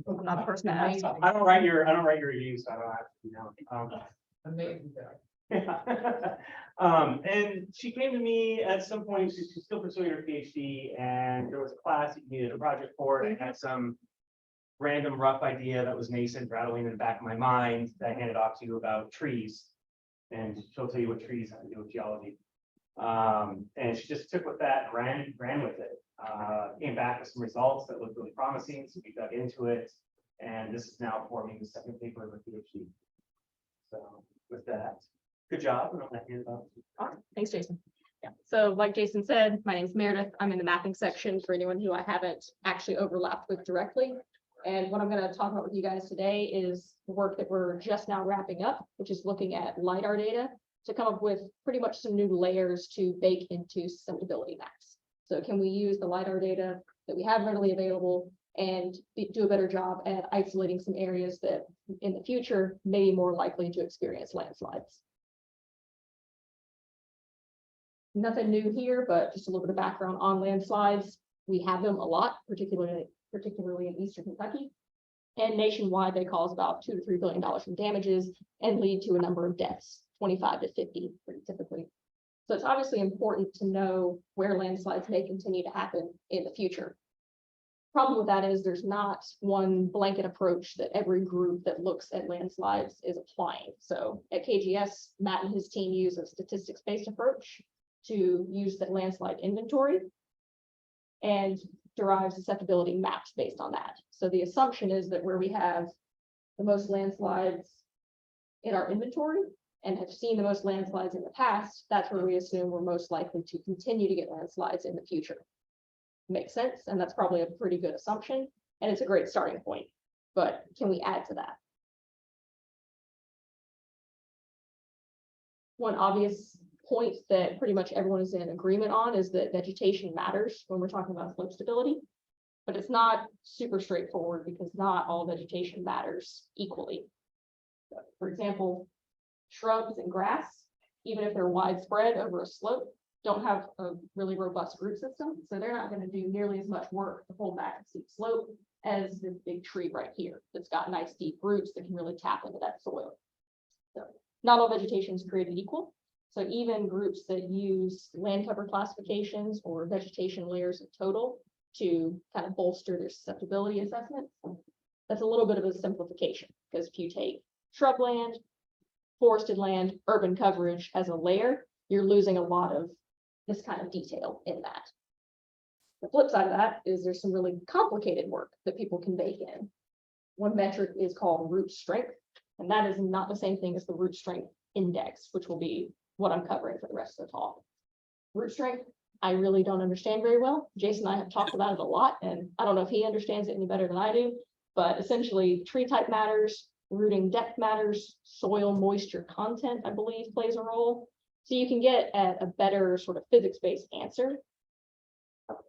I'm not the person to ask. I don't write your reviews, so I don't have to, Amazing. And she came to me at some point, she's still pursuing her PhD, and there was a class you needed a project for, and I had some random rough idea that was nascent rattling in the back of my mind that I handed off to you about trees. And she'll tell you what trees have to do with geology. And she just took with that, and ran with it. Came back with some results that looked really promising, so we dug into it. And this is now forming the second paper of her PhD. So with that, good job. And I'll hand it off to you. Awesome. Thanks, Jason. Yeah. So like Jason said, my name is Meredith. I'm in the mapping section for anyone who I haven't actually overlapped with directly. And what I'm going to talk about with you guys today is the work that we're just now wrapping up, which is looking at LiDAR data to come up with pretty much some new layers to bake into susceptibility maps. So can we use the LiDAR data that we have readily available and do a better job at isolating some areas that in the future may be more likely to experience landslides? Nothing new here, but just a little bit of background on landslides. We have them a lot, particularly in Eastern Kentucky. And nationwide, they cause about $2 to $3 billion in damages and lead to a number of deaths, 25 to 50 pretty typically. So it's obviously important to know where landslides may continue to happen in the future. Problem with that is there's not one blanket approach that every group that looks at landslides is applying. So at KGS, Matt and his team use a statistics-based approach to use the landslide inventory and derive susceptibility maps based on that. So the assumption is that where we have the most landslides in our inventory and have seen the most landslides in the past, that's where we assume we're most likely to continue to get landslides in the future. Makes sense, and that's probably a pretty good assumption, and it's a great starting point. But can we add to that? One obvious point that pretty much everyone is in agreement on is that vegetation matters when we're talking about slope stability, but it's not super straightforward because not all vegetation matters equally. So, for example, shrubs and grass, even if they're widespread over a slope, don't have a really robust root system, so they're not going to do nearly as much work to hold back a steep slope as this big tree right here that's got nice deep roots that can really tap into that soil. So not all vegetation is created equal. So even groups that use land cover classifications or vegetation layers in total to kind of bolster their susceptibility assessment, that's a little bit of a simplification, because if you take shrubland, forested land, urban coverage as a layer, you're losing a lot of this kind of detail in that. The flip side of that is there's some really complicated work that people can bake in. One metric is called root strength, and that is not the same thing as the root strength index, which will be what I'm covering for the rest of the talk. Root strength, I really don't understand very well. Jason and I have talked about it a lot, and I don't know if he understands it any better than I do, but essentially tree type matters, rooting depth matters, soil moisture content, I believe, plays a role. So you can get at a better sort of physics-based answer.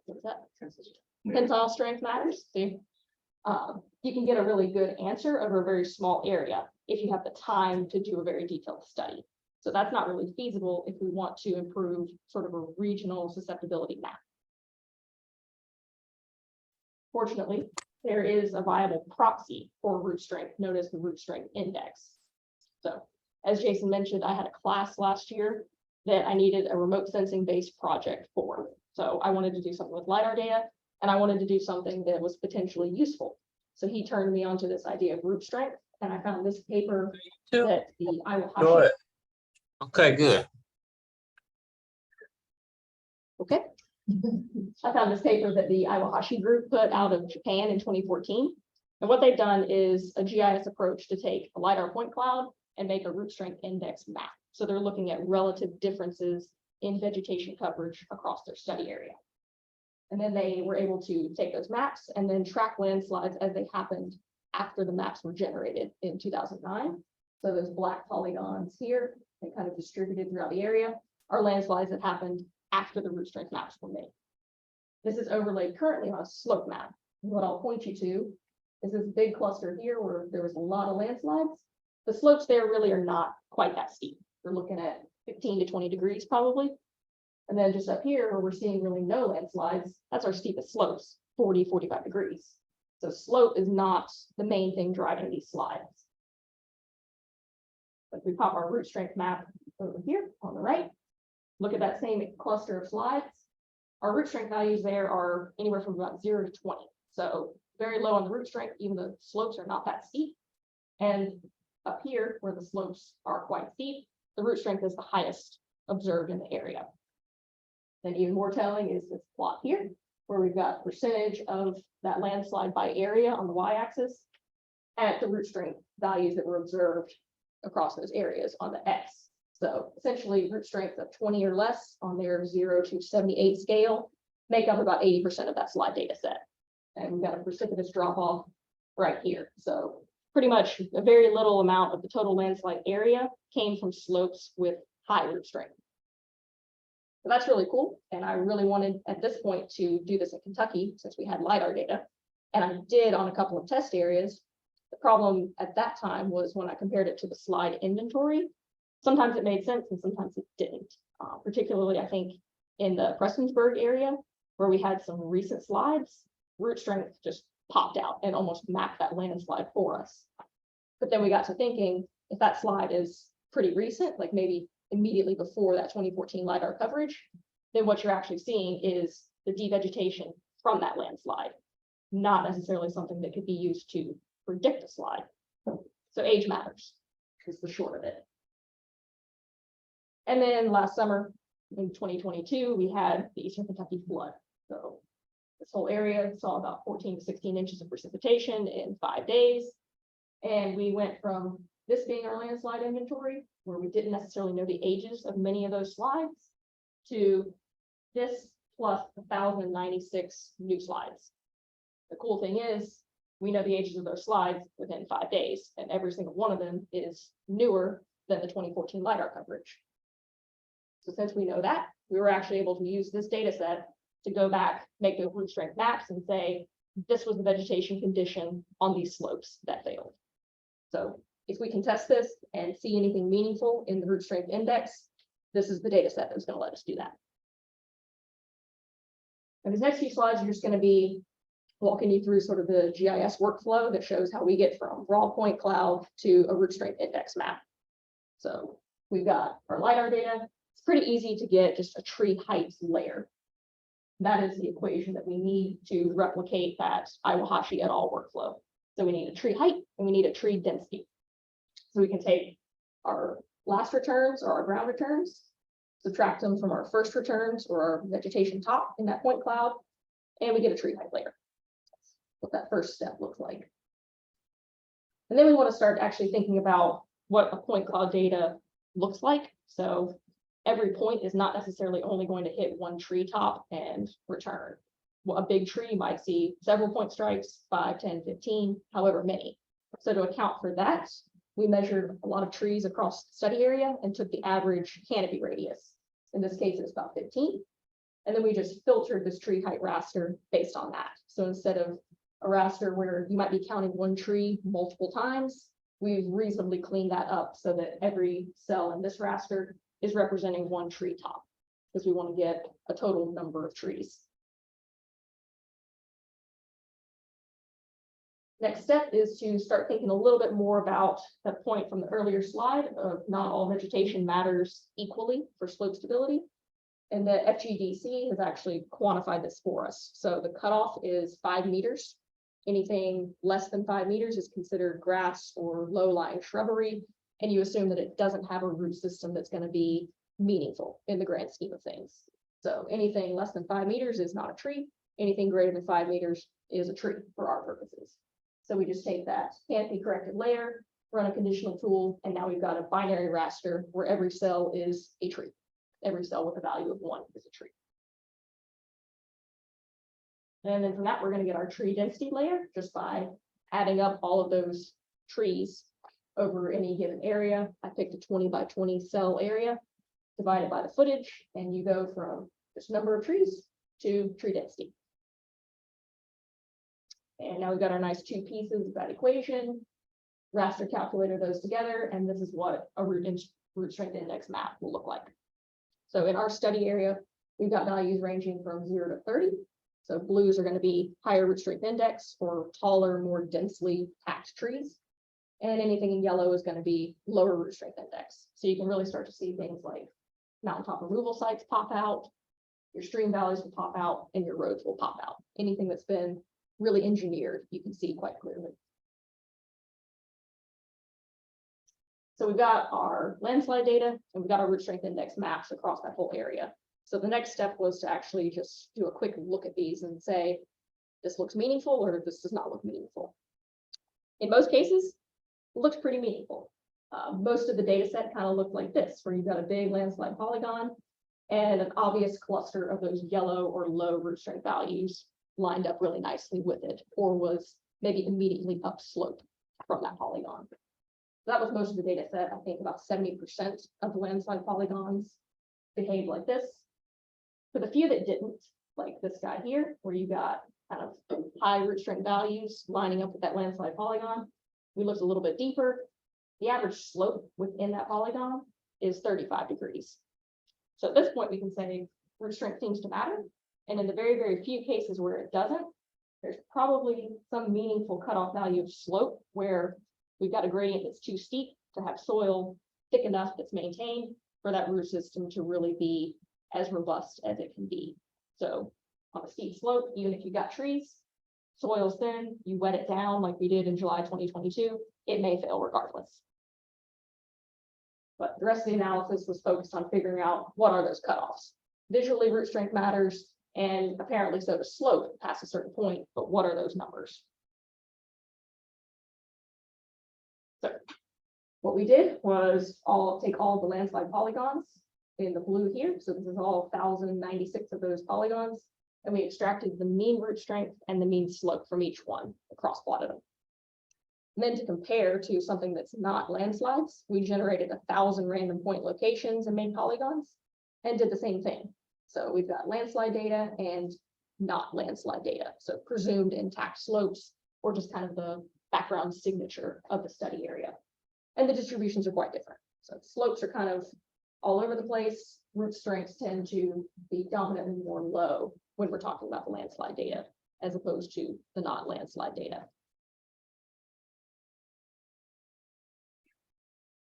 What's that? Tensile strength matters. See, you can get a really good answer over a very small area if you have the time to do a very detailed study. So that's not really feasible if we want to improve sort of a regional susceptibility map. Fortunately, there is a viable proxy for root strength known as the root strength index. So as Jason mentioned, I had a class last year that I needed a remote sensing based project for. So I wanted to do something with LiDAR data, and I wanted to do something that was potentially useful. So he turned me onto this idea of root strength, and I found this paper that the Iwahashi. Okay, good. Okay. I found this paper that the Iwahashi group put out of Japan in 2014. And what they've done is a GIS approach to take a LiDAR point cloud and make a root strength index map. So they're looking at relative differences in vegetation coverage across their study area. And then they were able to take those maps and then track landslides as they happened after the maps were generated in 2009. So those black polygons here, they kind of distributed throughout the area, are landslides that happened after the root strength maps were made. This is overlaid currently on a slope map. What I'll point you to is this big cluster here where there was a lot of landslides. The slopes there really are not quite that steep. We're looking at 15 to 20 degrees probably. And then just up here where we're seeing really no landslides, that's our steepest slopes, 40, 45 degrees. So slope is not the main thing driving these slides. If we pop our root strength map over here on the right, look at that same cluster of slides. Our root strength values there are anywhere from about 0 to 20. So very low on the root strength, even the slopes are not that steep. And up here, where the slopes are quite steep, the root strength is the highest observed in the area. Then even more telling is this plot here, where we've got percentage of that landslide by area on the y-axis at the root strength values that were observed across those areas on the x. So essentially root strength of 20 or less on their 0 to 78 scale make up about 80% of that slide data set. And we've got a precipitous drop off right here. So pretty much a very little amount of the total landslide area came from slopes with high root strength. So that's really cool. And I really wanted at this point to do this in Kentucky since we had LiDAR data. And I did on a couple of test areas. The problem at that time was when I compared it to the slide inventory, sometimes it made sense and sometimes it didn't. Particularly, I think in the Prestonsburg area where we had some recent slides, root strength just popped out and almost mapped that landslide for us. But then we got to thinking, if that slide is pretty recent, like maybe immediately before that 2014 LiDAR coverage, then what you're actually seeing is the devegetation from that landslide, not necessarily something that could be used to predict a slide. So age matters, is the short of it. And then last summer, in 2022, we had the Eastern Kentucky flood. So this whole area saw about 14 to 16 inches of precipitation in 5 days. And we went from this being our landslide inventory, where we didn't necessarily know the ages of many of those slides, to this plus 1,096 new slides. The cool thing is, we know the ages of those slides within 5 days, and every single one of them is newer than the 2014 LiDAR coverage. So since we know that, we were actually able to use this data set to go back, make those root strength maps and say, this was the vegetation condition on these slopes that failed. So if we can test this and see anything meaningful in the root strength index, this is the data set that's going to let us do that. And these next few slides are just going to be walking you through sort of the GIS workflow that shows how we get from raw point cloud to a root strength index map. So we've got our LiDAR data. It's pretty easy to get just a tree height layer. That is the equation that we need to replicate that Iwahashi et al. Workflow. So we need a tree height and we need a tree density. So we can take our last returns or our ground returns, subtract them from our first returns or our vegetation top in that point cloud, and we get a tree height layer. That's what that first step looks like. And then we want to start actually thinking about what a point cloud data looks like. So every point is not necessarily only going to hit one tree top and return. Well, a big tree might see several point strikes, 5, 10, 15, however many. So to account for that, we measured a lot of trees across the study area and took the average canopy radius. In this case, it's about 15. And then we just filtered this tree height raster based on that. So instead of a raster where you might be counting one tree multiple times, we've reasonably cleaned that up so that every cell in this raster is representing one tree top, because we want to get a total number of trees. Next step is to start thinking a little bit more about that point from the earlier slide of not all vegetation matters equally for slope stability. And the FGDC has actually quantified this for us. So the cutoff is 5 meters. Anything less than 5 meters is considered grass or low-lying shrubbery. And you assume that it doesn't have a root system that's going to be meaningful in the grand scheme of things. So anything less than 5 meters is not a tree. Anything greater than 5 meters is a tree for our purposes. So we just take that canopy corrected layer, run a conditional tool, and now we've got a binary raster where every cell is a tree. Every cell with a value of 1 is a tree. And then from that, we're going to get our tree density layer just by adding up all of those trees over any given area. I picked a 20 by 20 cell area divided by the footage, and you go from this number of trees to tree density. And now we've got our nice 2 pieces of that equation, raster calculator those together, and this is what a root strength index map will look like. So in our study area, we've got values ranging from 0 to 30. So blues are going to be higher root strength index for taller, more densely packed trees. And anything in yellow is going to be lower root strength index. So you can really start to see things like mountaintop removal sites pop out, your stream valleys will pop out, and your roads will pop out. Anything that's been really engineered, you can see quite clearly. So we've got our landslide data and we've got our root strength index maps across that whole area. So the next step was to actually just do a quick look at these and say, this looks meaningful or this does not look meaningful. In most cases, it looks pretty meaningful. Most of the data set kind of looked like this, where you've got a big landslide polygon and an obvious cluster of those yellow or low root strength values lined up really nicely with it, or was maybe immediately upslope from that polygon. That was most of the data set. I think about 70% of the landslide polygons behaved like this. For the few that didn't, like this guy here, where you got kind of high root strength values lining up with that landslide polygon, we looked a little bit deeper. The average slope within that polygon is 35 degrees. So at this point, we can say root strength seems to matter. And in the very, very few cases where it doesn't, there's probably some meaningful cutoff value of slope where we've got a gradient that's too steep to have soil thick enough that's maintained for that root system to really be as robust as it can be. So on a steep slope, even if you've got trees, soil's thin, you wet it down like we did in July 2022, it may fail regardless. But the rest of the analysis was focused on figuring out what are those cutoffs. Visually, root strength matters, and apparently so does slope past a certain point, but what are those numbers? So what we did was take all the landslide polygons in the blue here. So this is all 1,096 of those polygons. And we extracted the mean root strength and the mean slope from each one, cross plotted them. And then to compare to something that's not landslides, we generated 1,000 random point locations and made polygons and did the same thing. So we've got landslide data and not landslide data. So presumed intact slopes or just kind of the background signature of the study area. And the distributions are quite different. So slopes are kind of all over the place. Root strengths tend to be dominantly more low when we're talking about the landslide data, as opposed to the not landslide data.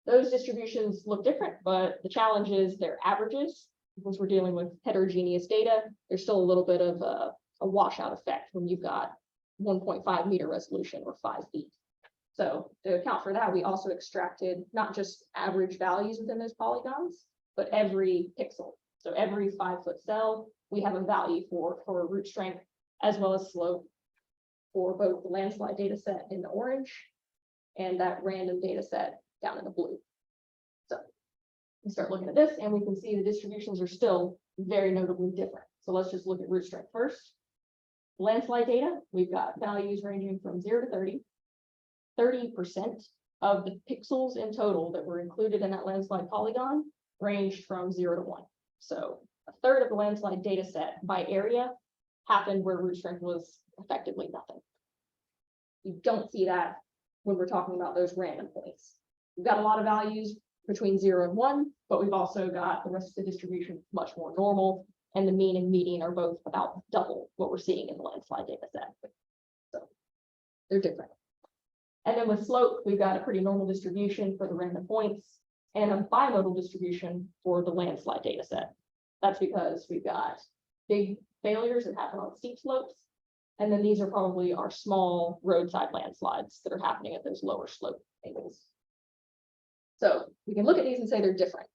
Those distributions look different, but the challenge is they're averages. Because we're dealing with heterogeneous data, there's still a little bit of a washout effect when you've got 1.5 meter resolution or 5 feet. So to account for that, we also extracted not just average values within those polygons, but every pixel. So every 5-foot cell, we have a value for root strength as well as slope for both the landslide data set in the orange and that random data set down in the blue. So we start looking at this and we can see the distributions are still very notably different. So let's just look at root strength first. Landslide data, we've got values ranging from 0 to 30. 30% of the pixels in total that were included in that landslide polygon ranged from 0 to 1. So a third of the landslide data set by area happened where root strength was effectively nothing. You don't see that when we're talking about those random points. We've got a lot of values between 0 and 1, but we've also got the rest of the distribution much more normal, and the mean and median are both about double what we're seeing in the landslide data set. So they're different. And then with slope, we've got a pretty normal distribution for the random points and a bimodal distribution for the landslide data set. That's because we've got big failures that happen on steep slopes. And then these are probably our small roadside landslides that are happening at those lower slope angles. So we can look at these and say they're different,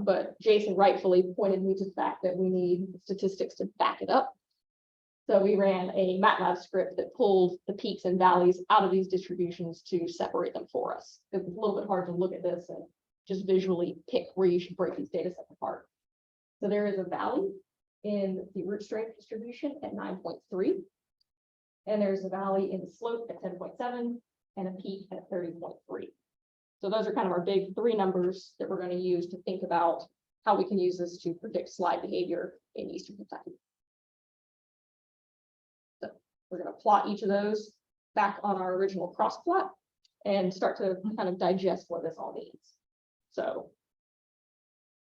but Jason rightfully pointed me to the fact that we need statistics to back it up. So we ran a MATLAB script that pulled the peaks and valleys out of these distributions to separate them for us. It's a little bit hard to look at this and just visually pick where you should break these data sets apart. So there is a valley in the root strength distribution at 9.3. And there's a valley in the slope at 10.7 and a peak at 30.3. So those are kind of our big 3 numbers that we're going to use to think about how we can use this to predict slide behavior in Eastern Kentucky. So we're going to plot each of those back on our original cross plot and start to kind of digest what this all means. So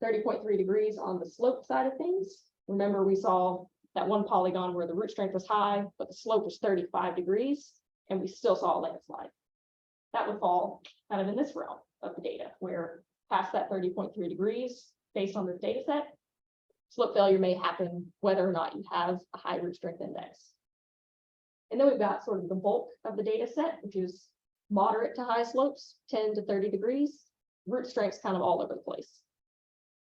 30.3 degrees on the slope side of things. Remember, we saw that one polygon where the root strength was high, but the slope was 35 degrees, and we still saw a landslide. That would fall kind of in this realm of the data, where past that 30.3 degrees, based on this data set, slope failure may happen whether or not you have a high root strength index. And then we've got sort of the bulk of the data set, which is moderate to high slopes, 10 to 30 degrees, root strengths kind of all over the place.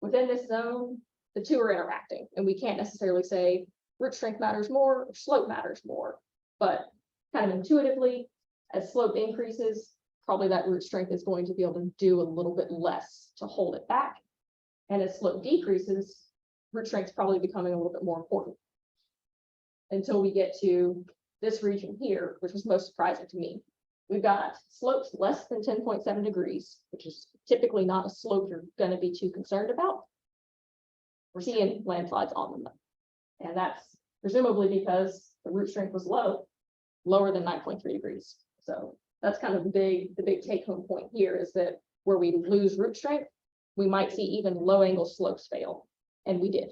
Within this zone, the two are interacting, and we can't necessarily say root strength matters more or slope matters more, but kind of intuitively, as slope increases, probably that root strength is going to be able to do a little bit less to hold it back. And as slope decreases, root strength is probably becoming a little bit more important. Until we get to this region here, which was most surprising to me. We've got slopes less than 10.7 degrees, which is typically not a slope you're going to be too concerned about. We're seeing landslides on them. And that's presumably because the root strength was lower than 9.3 degrees. So that's kind of the big take home point here is that where we lose root strength, we might see even low angle slopes fail. And we did.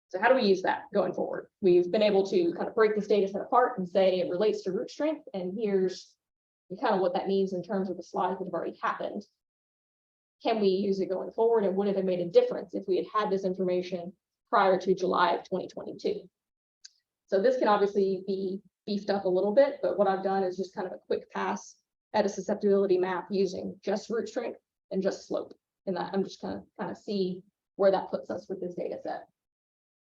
So how do we use that going forward? We've been able to kind of break this data set apart and say it relates to root strength. And here's kind of what that means in terms of the slides that have already happened. Can we use it going forward? And would it have made a difference if we had had this information prior to July of 2022? So this can obviously be beefed up a little bit, but what I've done is just kind of a quick pass at a susceptibility map using just root strength and just slope. And that I'm just gonna kind of see where that puts us with this data set.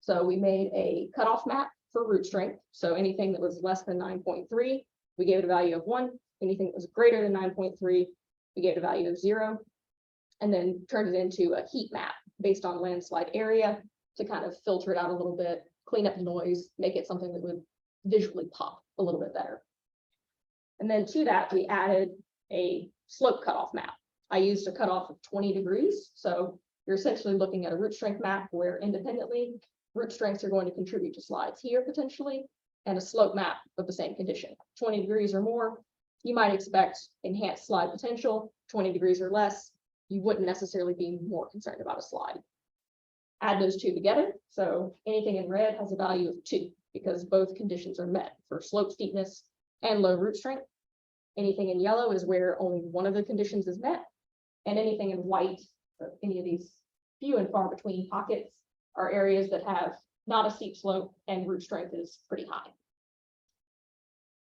So we made a cutoff map for root strength. So anything that was less than 9.3, we gave it a value of 1. Anything that was greater than 9.3, we gave it a value of 0. And then turned it into a heat map based on landslide area to kind of filter it out a little bit, clean up the noise, make it something that would visually pop a little bit better. And then to that, we added a slope cutoff map. I used a cutoff of 20 degrees. So you're essentially looking at a root strength map where independently root strengths are going to contribute to slides here potentially, and a slope map of the same condition. 20 degrees or more, you might expect enhanced slide potential. 20 degrees or less, you wouldn't necessarily be more concerned about a slide. Add those two together. So anything in red has a value of 2 because both conditions are met for slope steepness and low root strength. Anything in yellow is where only one of the conditions is met. And anything in white, so any of these few and far between pockets, are areas that have not a steep slope and root strength is pretty high.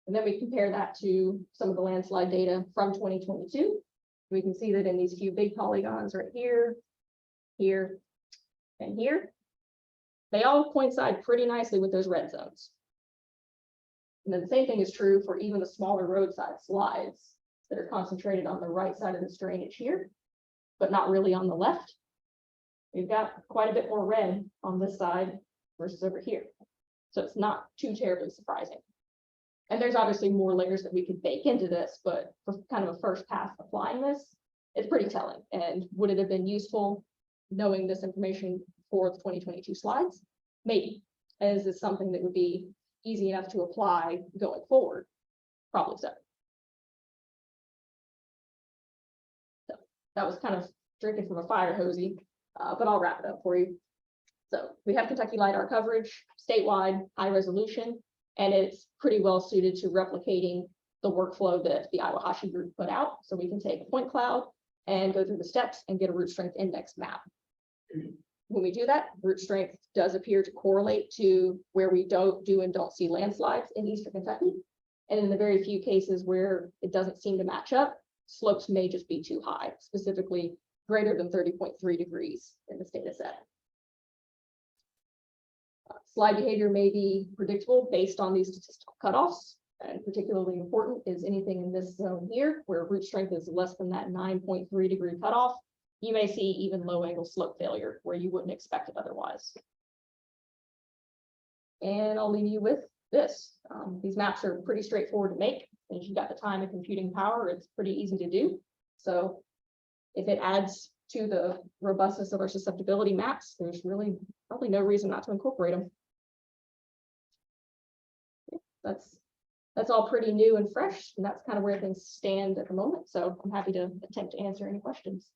And then we compare that to some of the landslide data from 2022. We can see that in these few big polygons right here, here, and here, they all coincide pretty nicely with those red zones. And then the same thing is true for even the smaller roadside slides that are concentrated on the right side of this drainage here, but not really on the left. We've got quite a bit more red on this side versus over here. So it's not too terribly surprising. And there's obviously more layers that we could bake into this, but for kind of a first pass applying this, it's pretty telling. And would it have been useful knowing this information for the 2022 slides? Maybe. Is this something that would be easy enough to apply going forward? Probably so. So that was kind of drinking from a fire hosey. But I'll wrap it up for you. So we have Kentucky LiDAR coverage, statewide, high resolution, and it's pretty well suited to replicating the workflow that the Iwahashi group put out. So we can take a point cloud and go through the steps and get a root strength index map. When we do that, root strength does appear to correlate to where we don't see landslides in Eastern Kentucky. And in the very few cases where it doesn't seem to match up, slopes may just be too high, specifically greater than 30.3 degrees in this data set. Slide behavior may be predictable based on these statistical cutoffs, and particularly important is anything in this zone here where root strength is less than that 9.3 degree cutoff. You may see even low angle slope failure where you wouldn't expect it otherwise. And I'll leave you with this. These maps are pretty straightforward to make. And if you've got the time and computing power, it's pretty easy to do. So if it adds to the robustness of our susceptibility maps, there's really probably no reason not to incorporate them. That's all pretty new and fresh, and that's kind of where things stand at the moment. So I'm happy to attempt to answer any questions.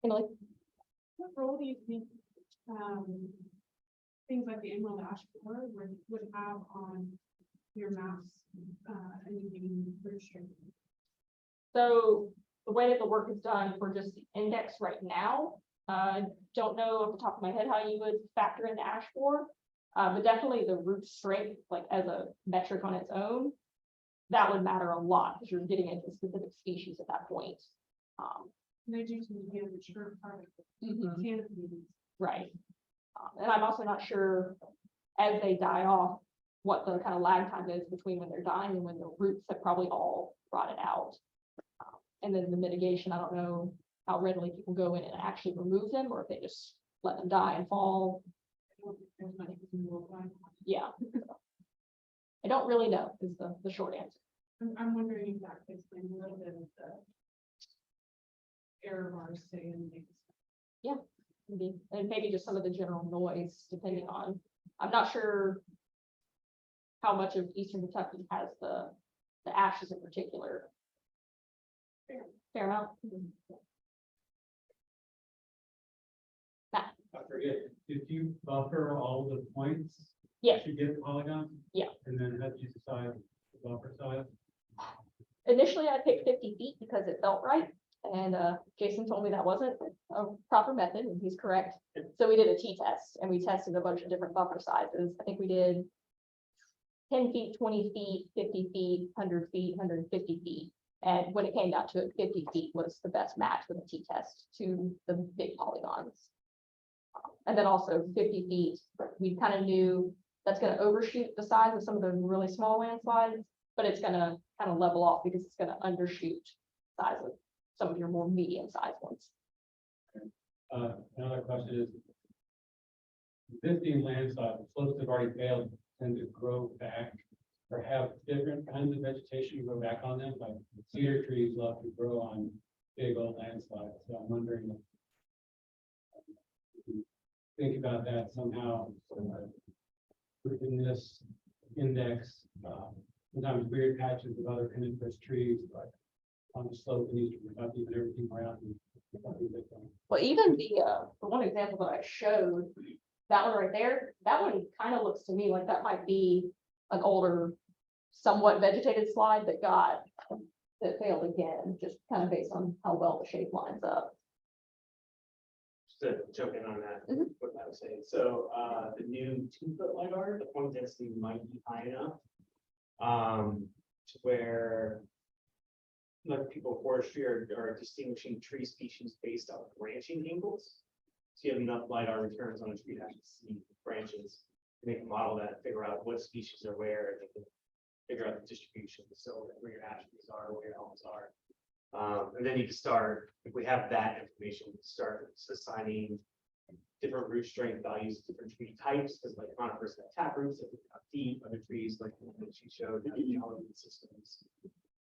Emily? What role do you think, things like the emerald ash borer would have on your maps, and using root strength? So the way that the work is done for just the index right now, don't know off the top of my head how you would factor in the ash borer. But definitely the root strength, like as a metric on its own, that would matter a lot because you're getting into specific species at that point. They do seem to be a mature part of the Mhm. canopy. Right. And I'm also not sure, as they die off, what the kind of lag time is between when they're dying and when the roots have probably all rotted out. And then the mitigation, I don't know how readily people go in and actually remove them, or if they just let them die and fall. Yeah. I don't really know is the short answer. I'm wondering if that fits in a little bit of the error bars saying things. Maybe, and maybe just some of the general noise, depending on, I'm not sure how much of Eastern Kentucky has the ashes in particular. Fair amount. I forget, did you buffer all the points? Yes. To get polygons? Yeah. And then how did you decide the buffer size? Initially, I picked 50 feet because it felt right. And Jason told me that wasn't a proper method, and he's correct. So we did a t-test and we tested a bunch of different buffer sizes. I think we did 10 feet, 20 feet, 50 feet, 100 feet, 150 feet. And when it came down to it, 50 feet was the best match with a t-test to the big polygons. And then also 50 feet, we kind of knew that's going to overshoot the size of some of the really small landslides, but it's going to kind of level off because it's going to undershoot the size of some of your more medium-sized ones. Another question is, existing landslide, the slopes have already failed, tend to grow back or have different kinds of vegetation grow back on them, like cedar trees love to grow on big old landslides. So I'm wondering if you think about that somehow in this index, sometimes weird patches of other coniferous trees, like on the slope in Eastern Kentucky and everything around. Well, even the one example that I showed, that one right there, that one kind of looks to me like that might be an older, somewhat vegetated slide that failed again, just kind of based on how well the shape lines up. Just to jump in on that, Mhm. what I was saying, so, the new 2-foot LiDAR, the point density might be high enough. To where like people in forestry are distinguishing tree species based on branching angles. So you have enough LiDAR returns on a tree to actually see branches, to make a model that figure out what species are where, and they can figure out the distribution, so where your ash trees are, where your elms are. And then you can start, if we have that information, we can start assigning different root strength values, to different tree types, because like conifers have tap roots that have deep, other trees like the one that she showed, have geology systems.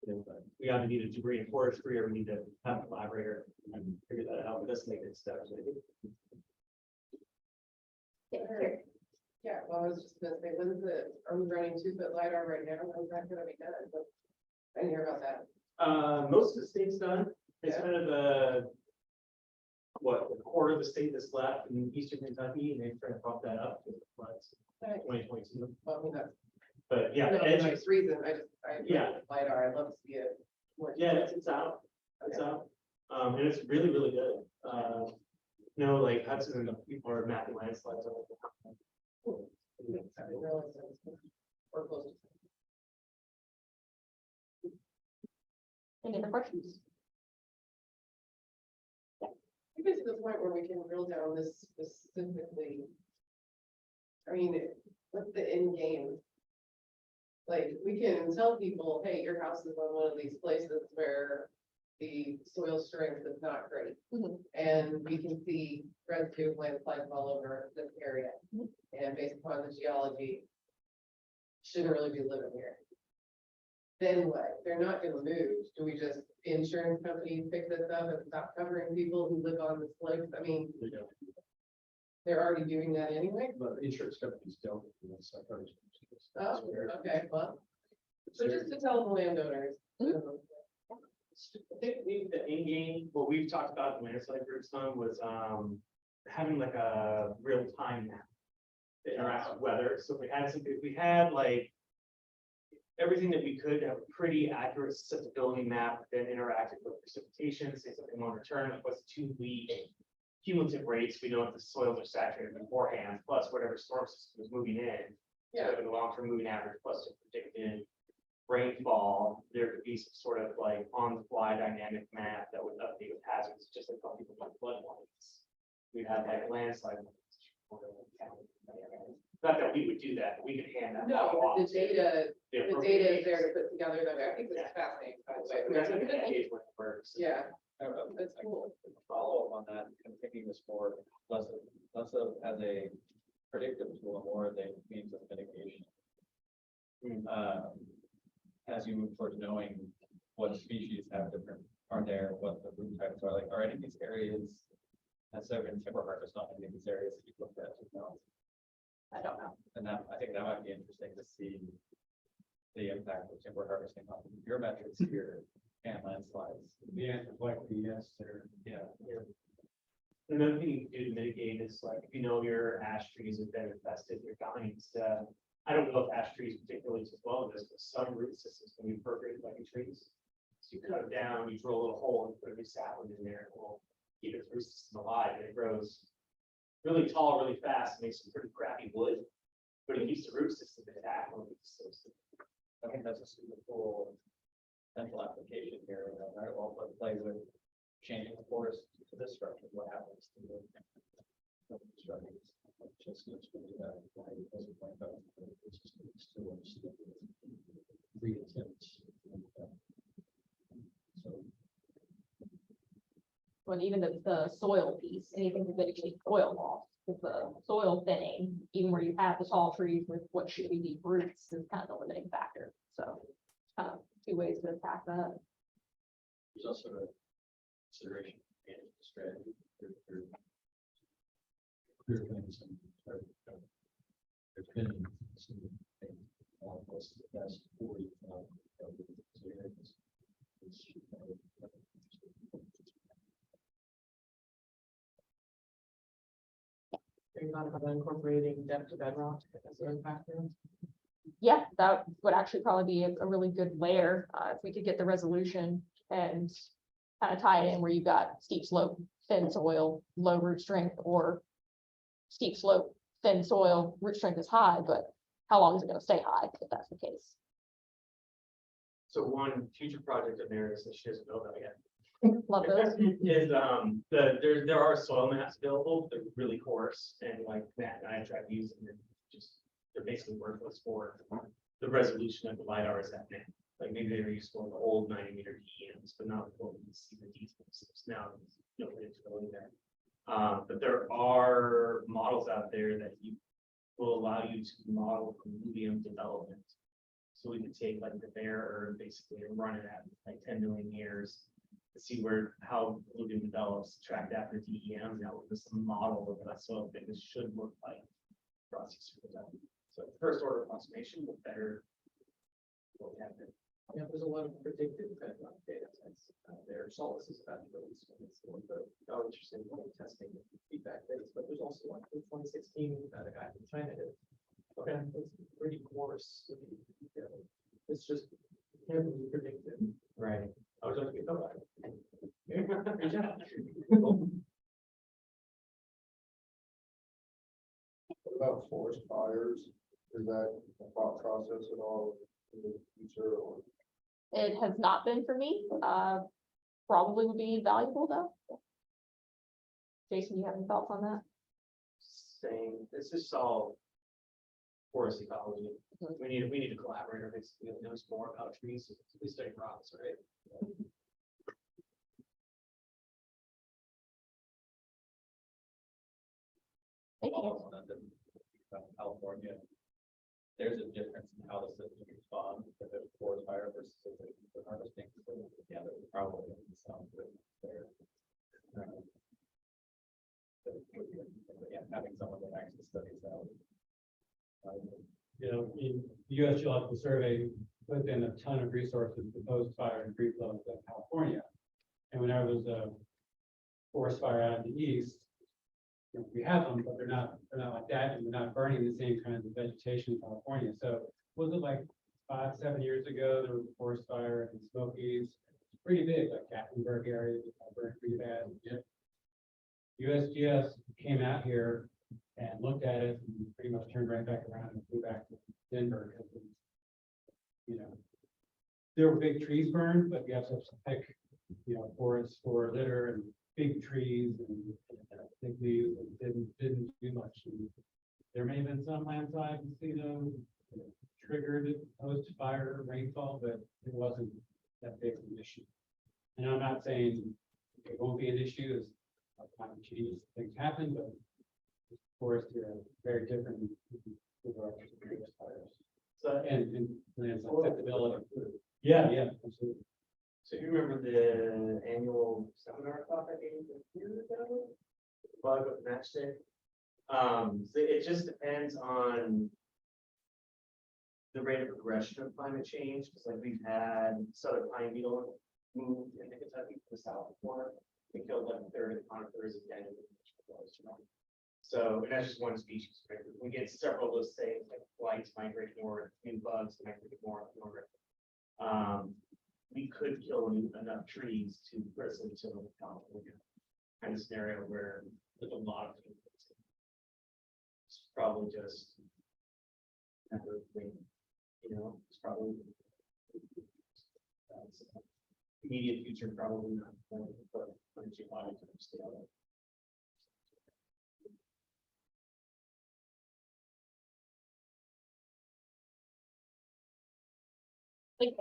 But we either need a degree in forestry or we need to have a collaborator and figure that out. But that's the next step. Yeah, well, I was just gonna say, are we running 2-foot LiDAR right now? When's that gonna be done? But I didn't hear about that. Most of the state's done. It's Yeah. kind of a a quarter of the state that's left in Eastern Kentucky, and they're trying to bump that up to floods Right. 2022. Well, I mean, that's But yeah, no the edge nice reason. Yeah. LiDAR, I'd love to see it. more. yeah, it's out. It's out. And it's really, really good. Like Hudson and the people are mapping landslides. all the time. I didn't realize that was or close to. Any other questions? I get to the point where we can drill down this specifically. I mean, what's the end game? Like, we can tell people, hey, your house is on one of these places where the soil strength is not great. Mhm. And we can see residue landslides all over this area. And based upon the geology, shouldn't really be living here. Then what? They're not gonna move. Do we just, insurance companies pick this up and stop covering people who live on the slopes? I mean, they're already doing that anyway. But insurance companies don't. Oh, okay, well. So just to tell the landowners. I think the end game, what we've talked about in landslide groups done was, having like a real time map. That interacts with weather, so if we had like. Everything that we could have a pretty accurate susceptibility map that interacted with precipitation, say something longer term, like what's 2 week. Cumulative rates, we know if the soils are saturated beforehand, plus whatever storm system is moving in. Yeah. So the long-term moving average plus the predicted rainfall, there could be some sort of like on-the-fly dynamic map that would update with hazards, just like how people like flood warnings. We have like landslide. Not that we would do that, but we could hand that. No, off but to the appropriate data is agencies. there to put together, that I think Yeah. it's fascinating, by the So way. that's what the engage with first. Yeah, that's cool. Follow up on that, I'm thinking this more, less of as a predictive tool, and more as a means of mitigation. As you move towards knowing what species have different, are there, what the root types are, like, are any of these areas, necessarily in timber harvest, not any of these areas that you looked at, you know? I don't know. And that, I think that might be interesting to see the impact of timber harvesting on your metrics here and landslides. The answer is likely yes, there. Yeah. Another thing you can do to mitigate is like, if you know your ash trees have been infested, you're dying to, I don't know if ash trees particularly as well as this, but some root systems can be perforated like in trees. So you cut it down, you drill a little hole and put a new sapling in there, it will keep its root system alive, and it grows really tall, really fast, makes some pretty crappy wood, but it keeps the root system intact. I think that's a super cool potential application here, right? Well, but play with changing the forest to this structure, what happens to the structures? Just looks really bad. It doesn't point out, it's just too much. Three attempts. So. But even the soil piece, anything to mitigate soil loss, with the soil thinning, even where you have the tall trees with what should be deep roots is kind of the limiting factor. So, two ways to attack that. There's also a consideration in strategy. Clear things and there's been some what's the best 40 Are you not about incorporating depth to bedrock as a factor? Yeah, that would actually probably be a really good layer, if we could get the resolution and kind of tie it in where you've got steep slope, thin soil, low root strength, or steep slope, thin soil, root strength is high, but how long is it gonna stay high if that's the case? So one future project of Meredith that she hasn't built out yet. Love those. Is, there are soil maps available, they're really coarse, and like Matt and I tried to use them, and just, they're basically worthless for the resolution of the LiDAR is at now. Like maybe they were useful in the old 90-meter DEMs, but not what we see the details. Now, no way to go in there. But there are models out there that will allow you to model medium development. So we could take like the bare earth basically and run it at like 10 million years to see how Lugan develops, track that for DEM. Now with this model of what soil thickness should look like across these surfaces. So first order approximation, but better. What we have there. Yeah, there's a lot of predictive bedrock data sets there. Solace is about to release one. It's one of the interesting testing feedback dates, but there's also one from 2016 that a guy from China did. Okay, it's pretty coarse. It's just heavily predictive. Right. I was looking at that. What about forest fires? Is that a thought process at all in the future or? It has not been for me, probably would be valuable though. Jason, you have any thoughts on that? Saying this is all forest ecology. We need a collaborator basically that knows more about trees. We study rocks, right? Thank you. Also, California, there's a difference in how the system responds to the forest fire versus the harvesting. So yeah, there's probably some good there. But yeah, having someone that actually studies that. You know, in the U.S. Geological Survey, put in a ton of resources to post-fire and pre-flood in California. And when there was a forest fire out in the east, you know, we have them, but they're not like that, and they're not burning the same kinds of vegetation in California. So was it like 5-7 years ago, there was a forest fire in the Smokies, pretty big, like Gatlinburg area, that burned pretty bad. USGS came out here and looked at it and pretty much turned right back around and flew back to Denver. Because, you know, there were big trees burned, but you have to have some thick, you know, forests for litter and big trees and thick leaves, and didn't do much. And there may have been some landslide, you know, triggered post-fire rainfall, but it wasn't that big of an issue. And I'm not saying it won't be an issue as climate change things happen, but forests here are very different with regards to previous fires. So, And landslide acceptability. Yeah, absolutely. so you remember the annual seminar talk I gave a year ago? Bug with matchstick. So it just depends on the rate of progression of climate change, because like we've had southern pine beetle moved into Kentucky to the south corner. We killed like a third of the conifers and then. So, and that's just one species, right? We get several of those things, like flights migrate north, new bugs migrate more up north. We could kill enough trees to bristle to California kind of scenario where there's a lot of things. It's probably just never been, you know, it's probably immediate future, probably not, but energy body to scale. Like,